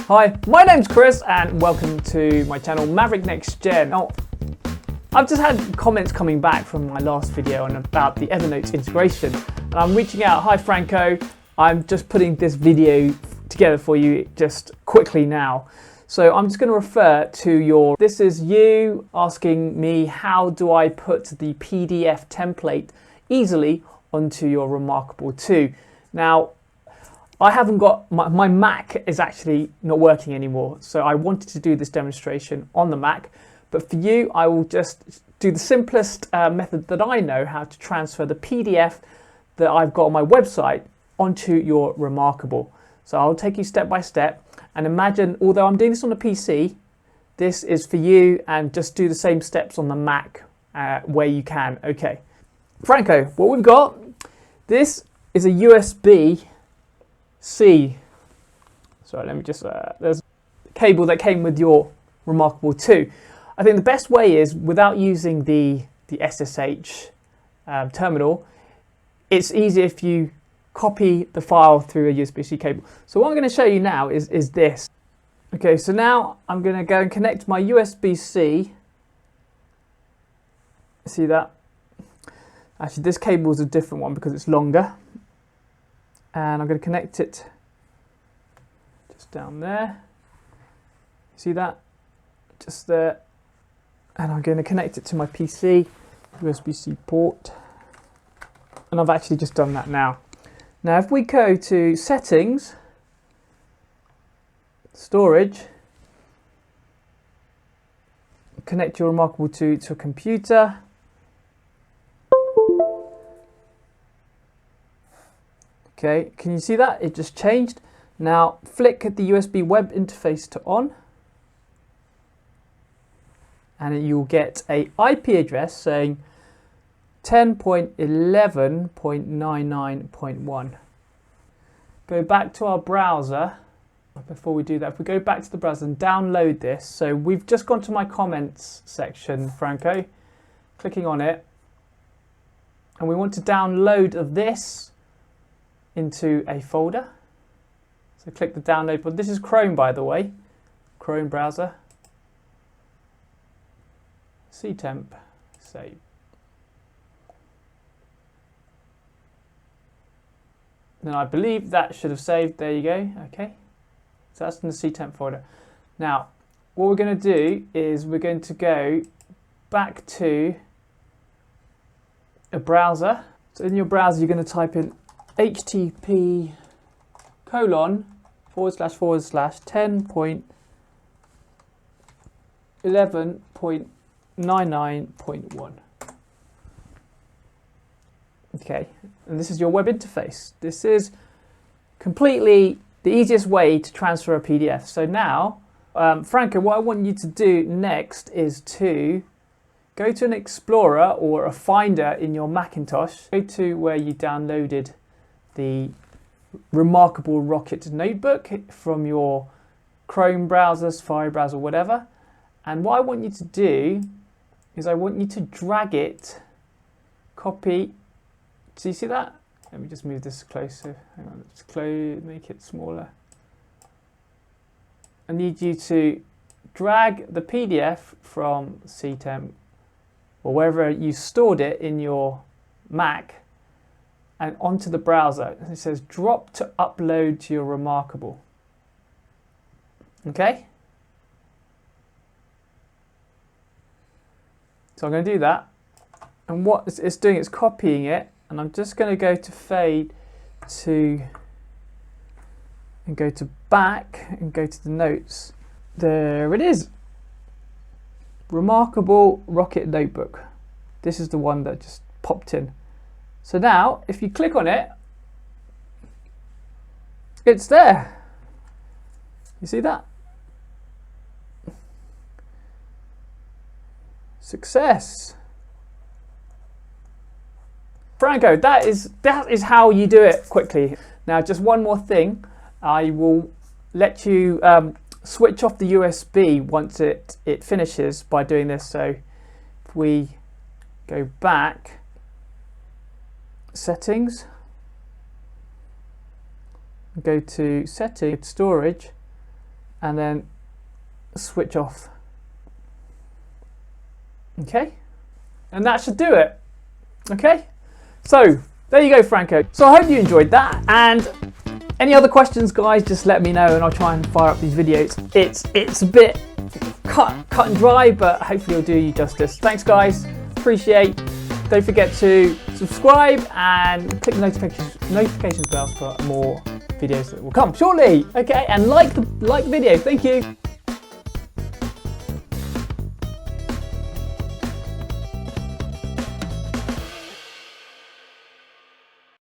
Hi, my name's Chris and welcome to my channel Maverick Next Gen. Now, I've just had comments coming back from my last video on about the Evernote integration, and I'm reaching out. Hi Franco, I'm just putting this video together for you just quickly now. So I'm just going to refer to this is you asking me how do I put the PDF template easily onto your Remarkable 2. Now, I haven't got, my Mac is actually not working anymore, so I wanted to do this demonstration on the Mac, but for you I will just do the simplest method that I know how to transfer the PDF that I've got on my website onto your Remarkable. So I'll take you step by step, and imagine, although I'm doing this on a PC, this is for you, and just do the same steps on the Mac where you can. Okay, Franco, what we've got, this is a USB-C. Sorry, let me just, there's a cable that came with your Remarkable 2. I think the best way is, without using the SSH terminal, it's easier if you copy the file through a USB-C cable. So what I'm going to show you now is this. Okay, so now I'm going to go and connect my USB-C. See that? Actually, this cable is a different one because it's longer. And I'm going to connect it just down there. See that? Just there. And I'm going to connect it to my PC, USB-C port. And I've actually just done that now. Now if we go to Settings, Storage, connect your Remarkable 2 to a computer. Okay, can you see that? It just changed. Now flick the USB web interface to on, and you'll get a IP address saying 10.11.99.1. Go back to our browser. Before we do that, if we go back to the browser and download this, so we've just gone to my comments section, Franco, clicking on it, and we want to download this into a folder. So click the download button. This is Chrome, by the way, Chrome browser. ctemp, save. Then I believe that should have saved. There you go. Okay, so that's in the ctemp folder. Now what we're going to do is we're going to go back to a browser. So in your browser you're going to type in http://10.11.99.1. Okay, and this is your web interface. This is completely the easiest way to transfer a PDF. So now, Franco, what I want you to do next is to go to an Explorer or a Finder in your Macintosh. Go to where you downloaded the Remarkable Rocket notebook from your Chrome browser, Safari browser, whatever. And what I want you to do is I want you to drag it, copy. Do you see that? Let me just move this closer. Hang on, let's make it smaller. I need you to drag the PDF from ctemp or wherever you stored it in your Mac and onto the browser. It says drop to upload to your Remarkable. Okay? So I'm going to do that. And what it's doing, it's copying it. And I'm just going to go to fade to, and go to back and go to the notes. There it is. Remarkable Rocket Notebook. This is the one that just popped in. So now if you click on it, it's there. You see that? Success. Franco, that is how you do it quickly. Now just one more thing, I will let you switch off the USB once it finishes by doing this. So if we go back, settings, go to settings, storage, and then switch off. Okay, and that should do it. Okay, so there you go, Franco. So I hope you enjoyed that, and any other questions, guys, just let me know and I'll try and fire up these videos. It's a bit cut and dry, but hopefully it'll do you justice. Thanks, guys, appreciate. Don't forget to subscribe and click the notifications bell for more videos that will come shortly. Okay, and like the video. Thank you.